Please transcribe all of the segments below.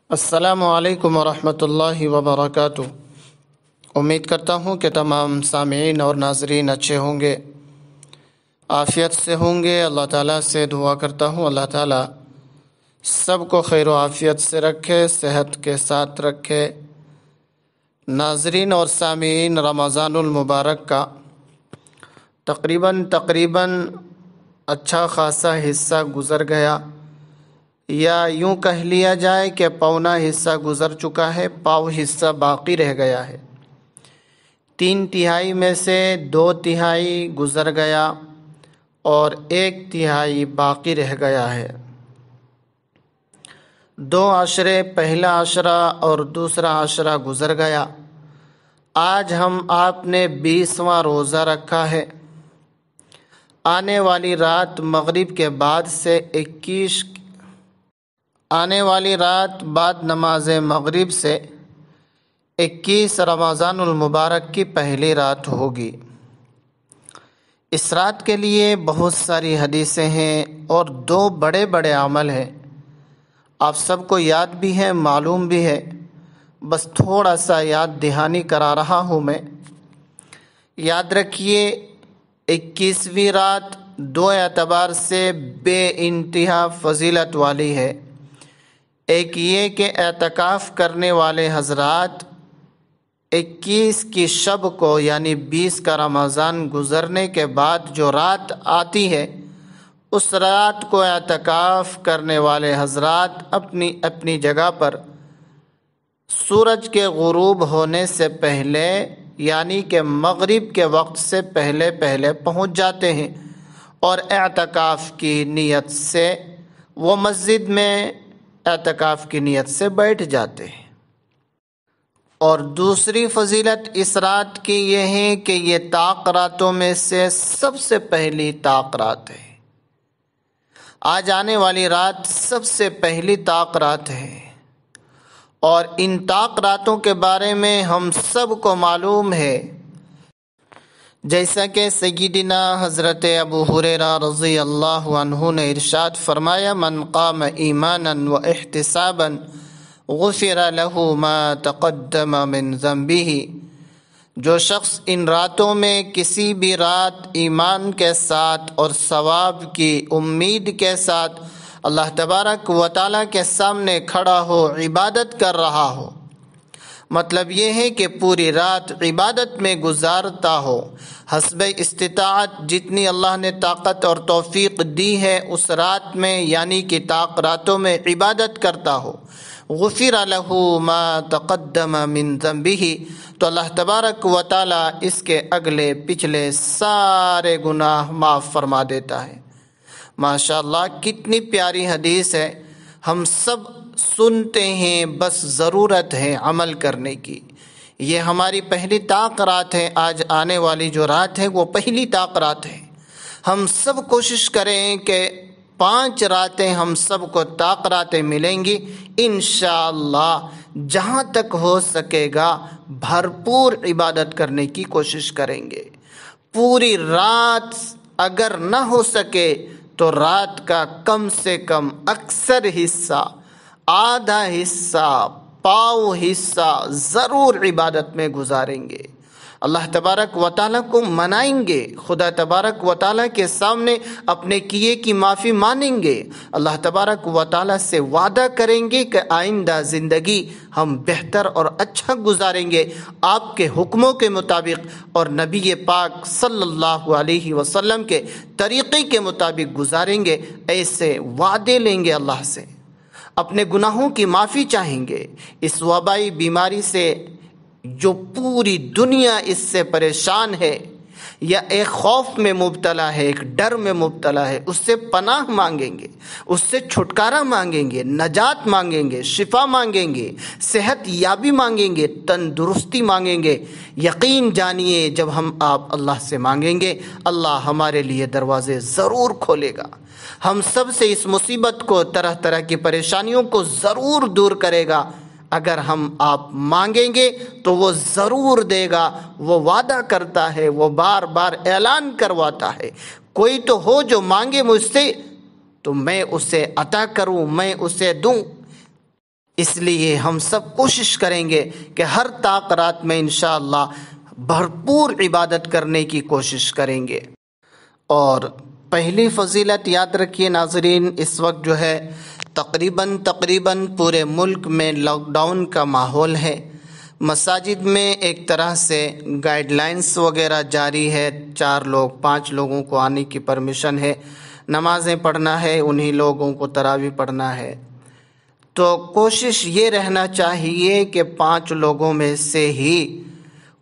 السلام علیکم ورحمۃ اللہ وبرکاتہ۔ امید کرتا ہوں کہ تمام سامعین اور ناظرین اچھے ہوں گے، عافیت سے ہوں گے۔ اللہ تعالیٰ سے دعا کرتا ہوں اللہ تعالیٰ سب کو خیر و عافیت سے رکھے، صحت کے ساتھ رکھے۔ ناظرین اور سامعین، رمضان المبارک کا تقریباً اچھا خاصا حصہ گزر گیا، یا یوں کہہ لیا جائے کہ پونا حصہ گزر چکا ہے، پاؤ حصہ باقی رہ گیا ہے۔ 3/3 میں سے 2/3 گزر گیا اور 1/3 باقی رہ گیا ہے۔ 2 عشرے، پہلا عشرہ اور دوسرا عشرہ گزر گیا۔ آج آپ نے 20واں روزہ رکھا ہے۔ آنے والی رات مغرب کے بعد سے 21 آنے والی رات بعد نماز مغرب سے 21 رمضان المبارک کی پہلی رات ہوگی۔ اس رات کے لیے بہت ساری حدیثیں ہیں اور 2 بڑے بڑے عمل ہیں۔ آپ سب کو یاد بھی ہے، معلوم بھی ہے، بس تھوڑا سا یاد دہانی کرا رہا ہوں میں۔ یاد رکھیے، 21ویں رات 2 اعتبار سے بے انتہا فضیلت والی ہے۔ ایک یہ کہ اعتکاف کرنے والے حضرات 21 کی شب کو یعنی 20 کا رمضان گزرنے کے بعد جو رات آتی ہے، اس رات کو اعتکاف کرنے والے حضرات اپنی اپنی جگہ پر سورج کے غروب ہونے سے پہلے یعنی کہ مغرب کے وقت سے پہلے پہنچ جاتے ہیں اور اعتکاف کی نیت سے وہ مسجد میں اعتکاف کی نیت سے بیٹھ جاتے ہیں۔ اور دوسری فضیلت اس رات کی یہ ہے کہ یہ طاق راتوں میں سے سب سے پہلی طاق رات ہے۔ آج آنے والی رات سب سے پہلی طاق رات ہے، اور ان طاق راتوں کے بارے میں ہم سب کو معلوم ہے، جیسا کہ سیدنا حضرت ابو ہریرہ رضی اللہ عنہ نے ارشاد فرمایا: من قام ایمانا و احتسابا غفر له ما تقدم من ذنبه۔ جو شخص ان راتوں میں کسی بھی رات ایمان کے ساتھ اور ثواب کی امید کے ساتھ اللہ تبارک و تعالیٰ کے سامنے کھڑا ہو، عبادت کر رہا ہو، مطلب یہ ہے کہ پوری رات عبادت میں گزارتا ہو، حسب استطاعت جتنی اللہ نے طاقت اور توفیق دی ہے اس رات میں یعنی کہ طاق راتوں میں عبادت کرتا ہو، غفر له ما تقدم من ذنبه، تو اللہ تبارک و تعالی اس کے اگلے پچھلے سارے گناہ معاف فرما دیتا ہے۔ ماشاءاللہ، کتنی پیاری حدیث ہے، ہم سب سنتے ہیں، بس ضرورت ہے عمل کرنے کی۔ یہ ہماری پہلی طاق رات ہے۔ آج آنے والی جو رات ہے وہ پہلی طاق رات ہے۔ ہم سب کوشش کریں کہ 5 راتیں ہم سب کو طاق راتیں ملیں گی انشاءاللہ۔ جہاں تک ہو سکے گا بھرپور عبادت کرنے کی کوشش کریں گے۔ پوری رات اگر نہ ہو سکے تو رات کا کم سے کم اکثر حصہ، آدھا حصہ، پاؤ حصہ ضرور عبادت میں گزاریں گے۔ اللہ تبارک و تعالیٰ کو منائیں گے، خدا تبارک و تعالیٰ کے سامنے اپنے کیے کی معافی مانیں گے، اللہ تبارک و تعالیٰ سے وعدہ کریں گے کہ آئندہ زندگی ہم بہتر اور اچھا گزاریں گے، آپ کے حکموں کے مطابق اور نبی پاک صلی اللہ علیہ وسلم کے طریقے کے مطابق گزاریں گے۔ ایسے وعدے لیں گے اللہ سے، اپنے گناہوں کی معافی چاہیں گے۔ اس وبائی بیماری سے جو پوری دنیا اس سے پریشان ہے یا ایک خوف میں مبتلا ہے، ایک ڈر میں مبتلا ہے، اس سے پناہ مانگیں گے، اس سے چھٹکارا مانگیں گے، نجات مانگیں گے، شفا مانگیں گے، صحت یابی مانگیں گے، تندرستی مانگیں گے۔ یقین جانیے جب آپ اللہ سے مانگیں گے، اللہ ہمارے لیے دروازے ضرور کھولے گا، ہم سب سے اس مصیبت کو، طرح طرح کی پریشانیوں کو ضرور دور کرے گا۔ اگر آپ مانگیں گے تو وہ ضرور دے گا، وہ وعدہ کرتا ہے، وہ بار بار اعلان کرواتا ہے، کوئی تو ہو جو مانگے مجھ سے تو میں اسے عطا کروں، میں اسے دوں۔ اس لیے ہم سب کوشش کریں گے کہ ہر طاق رات میں انشاءاللہ بھرپور عبادت کرنے کی کوشش کریں گے۔ اور پہلی فضیلت یاد رکھیے ناظرین، اس وقت جو ہے تقریباً پورے ملک میں لاک ڈاؤن کا ماحول ہے۔ مساجد میں ایک طرح سے گائیڈ لائنز وغیرہ جاری ہے، 5 لوگوں کو آنے کی پرمیشن ہے، نمازیں پڑھنا ہے، انہی لوگوں کو تراویح پڑھنا ہے۔ تو کوشش یہ رہنا چاہیے کہ 5 لوگوں میں سے ہی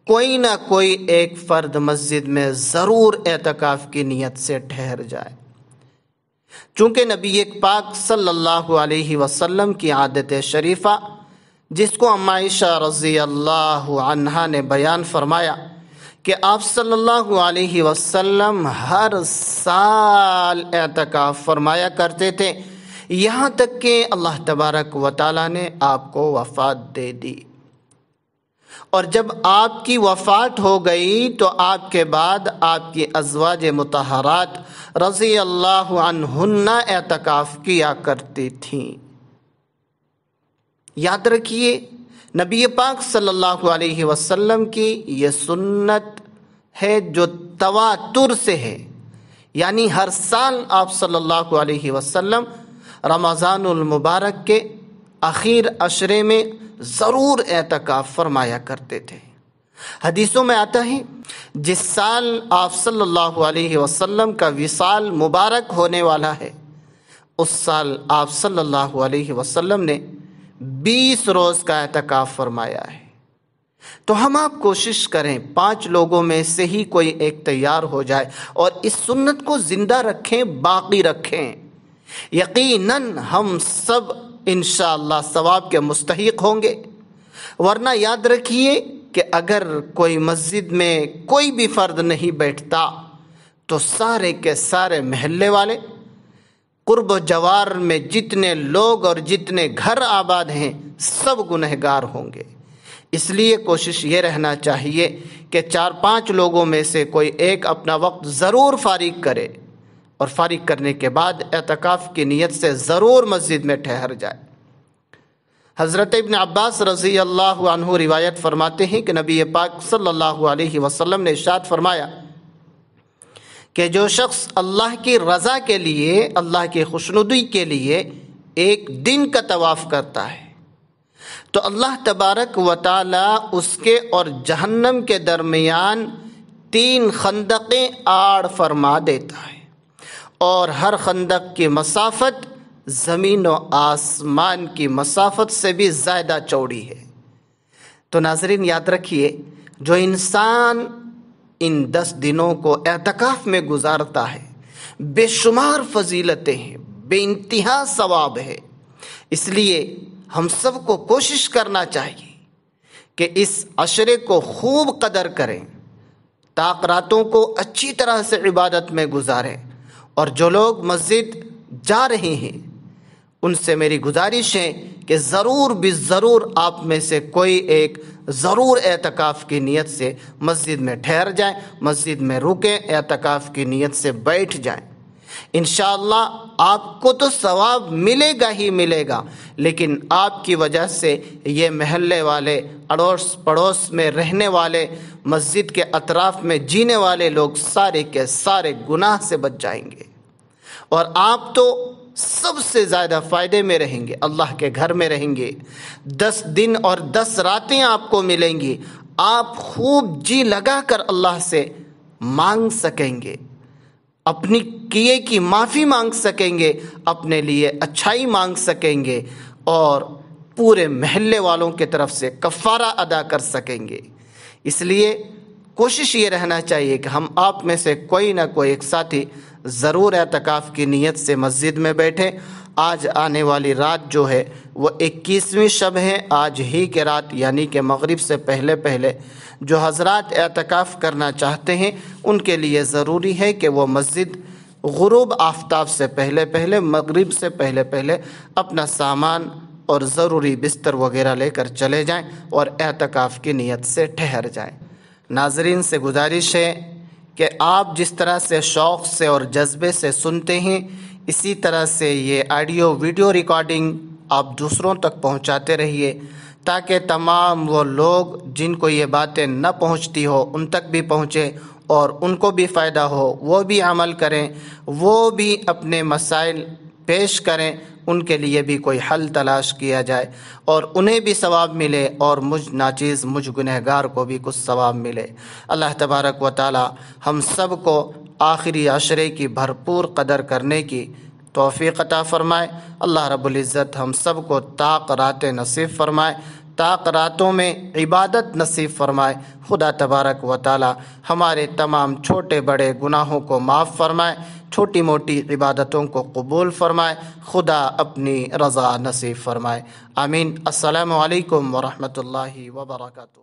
کوئی نہ کوئی ایک فرد مسجد میں ضرور اعتکاف کی نیت سے ٹھہر جائے، چونکہ نبی پاک صلی اللہ علیہ وسلم کی عادت شریفہ جس کو ام عائشہ رضی اللہ عنہا نے بیان فرمایا کہ آپ صلی اللہ علیہ وسلم ہر سال اعتکاف فرمایا کرتے تھے، یہاں تک کہ اللہ تبارک و تعالیٰ نے آپ کو وفات دے دی۔ اور جب آپ کی وفات ہو گئی تو آپ کے بعد آپ کی ازواج مطہرات رضی اللہ عنہن اعتکاف کیا کرتی تھیں۔ یاد رکھیے نبی پاک صلی اللہ علیہ وسلم کی یہ سنت ہے جو تواتر سے ہے، یعنی ہر سال آپ صلی اللہ علیہ وسلم رمضان المبارک کے آخر عشرے میں ضرور اعتکاف فرمایا کرتے تھے۔ حدیثوں میں آتا ہے جس سال آپ صلی اللہ علیہ وسلم کا وصال مبارک ہونے والا ہے، اس سال آپ صلی اللہ علیہ وسلم نے 20 روز کا اعتکاف فرمایا ہے۔ تو ہم آپ کوشش کریں 5 لوگوں میں سے ہی کوئی ایک تیار ہو جائے اور اس سنت کو زندہ رکھیں، باقی رکھیں۔ یقیناً ہم سب انشاءاللہ ثواب کے مستحق ہوں گے۔ ورنہ یاد رکھیے کہ اگر کوئی مسجد میں کوئی بھی فرد نہیں بیٹھتا تو سارے کے سارے محلے والے، قرب و جوار میں جتنے لوگ اور جتنے گھر آباد ہیں سب گنہگار ہوں گے۔ اس لیے کوشش یہ رہنا چاہیے کہ 4-5 لوگوں میں سے کوئی ایک اپنا وقت ضرور فارغ کرے، اور فارغ کرنے کے بعد اعتکاف کی نیت سے ضرور مسجد میں ٹھہر جائے۔ حضرت ابن عباس رضی اللہ عنہ روایت فرماتے ہیں کہ نبی پاک صلی اللہ علیہ وسلم نے ارشاد فرمایا کہ جو شخص اللہ کی رضا کے لیے، اللہ کی خوشنودی کے لیے ایک دن کا طواف کرتا ہے تو اللہ تبارک و تعالی اس کے اور جہنم کے درمیان 3 خندقیں آڑ فرما دیتا ہے، اور ہر خندق کی مسافت زمین و آسمان کی مسافت سے بھی زیادہ چوڑی ہے۔ تو ناظرین یاد رکھیے جو انسان ان 10 دنوں کو اعتکاف میں گزارتا ہے بے شمار فضیلتیں ہیں، بے انتہا ثواب ہے۔ اس لیے ہم سب کو کوشش کرنا چاہیے کہ اس عشرے کو خوب قدر کریں، طاق راتوں کو اچھی طرح سے عبادت میں گزاریں، اور جو لوگ مسجد جا رہے ہیں ان سے میری گزارش ہے کہ ضرور بالضرور آپ میں سے کوئی ایک ضرور اعتکاف کی نیت سے مسجد میں ٹھہر جائیں، مسجد میں رکیں، اعتکاف کی نیت سے بیٹھ جائیں۔ انشاءاللہ آپ کو تو ثواب ملے گا ہی ملے گا، لیکن آپ کی وجہ سے یہ محلے والے، اڑوس پڑوس میں رہنے والے، مسجد کے اطراف میں جینے والے لوگ سارے کے سارے گناہ سے بچ جائیں گے، اور آپ تو سب سے زیادہ فائدے میں رہیں گے، اللہ کے گھر میں رہیں گے۔ 10 دن اور 10 راتیں آپ کو ملیں گی، آپ خوب جی لگا کر اللہ سے مانگ سکیں گے، اپنی کیے کی معافی مانگ سکیں گے، اپنے لیے اچھائی مانگ سکیں گے، اور پورے محلے والوں کی طرف سے کفارہ ادا کر سکیں گے۔ اس لیے کوشش یہ رہنا چاہیے کہ ہم آپ میں سے کوئی نہ کوئی ایک ساتھی ضرور اعتکاف کی نیت سے مسجد میں بیٹھے۔ آج آنے والی رات جو ہے وہ 21ویں شب ہے، آج ہی کے رات یعنی کہ مغرب سے پہلے پہلے جو حضرات اعتکاف کرنا چاہتے ہیں ان کے لیے ضروری ہے کہ وہ مسجد غروب آفتاب سے پہلے پہلے، مغرب سے پہلے پہلے اپنا سامان اور ضروری بستر وغیرہ لے کر چلے جائیں اور اعتکاف کی نیت سے ٹھہر جائیں۔ ناظرین سے گزارش ہے کہ آپ جس طرح سے شوق سے اور جذبے سے سنتے ہیں اسی طرح سے یہ آڈیو ویڈیو ریکارڈنگ آپ دوسروں تک پہنچاتے رہیے تاکہ تمام وہ لوگ جن کو یہ باتیں نہ پہنچتی ہو ان تک بھی پہنچے اور ان کو بھی فائدہ ہو، وہ بھی عمل کریں، وہ بھی اپنے مسائل پیش کریں، ان کے لیے بھی کوئی حل تلاش کیا جائے اور انہیں بھی ثواب ملے اور مجھ گنہگار کو بھی کچھ ثواب ملے۔ اللہ تبارک و تعالی ہم سب کو آخری عشرے کی بھرپور قدر کرنے کی توفیق عطا فرمائے۔ اللہ رب العزت ہم سب کو طاق راتیں نصیب فرمائے، طاق راتوں میں عبادت نصیب فرمائے۔ خدا تبارک و تعالی ہمارے تمام چھوٹے بڑے گناہوں کو معاف فرمائے، چھوٹی موٹی عبادتوں کو قبول فرمائے، خدا اپنی رضا نصیب فرمائے۔ آمین۔ السلام علیکم ورحمۃ اللہ وبرکاتہ۔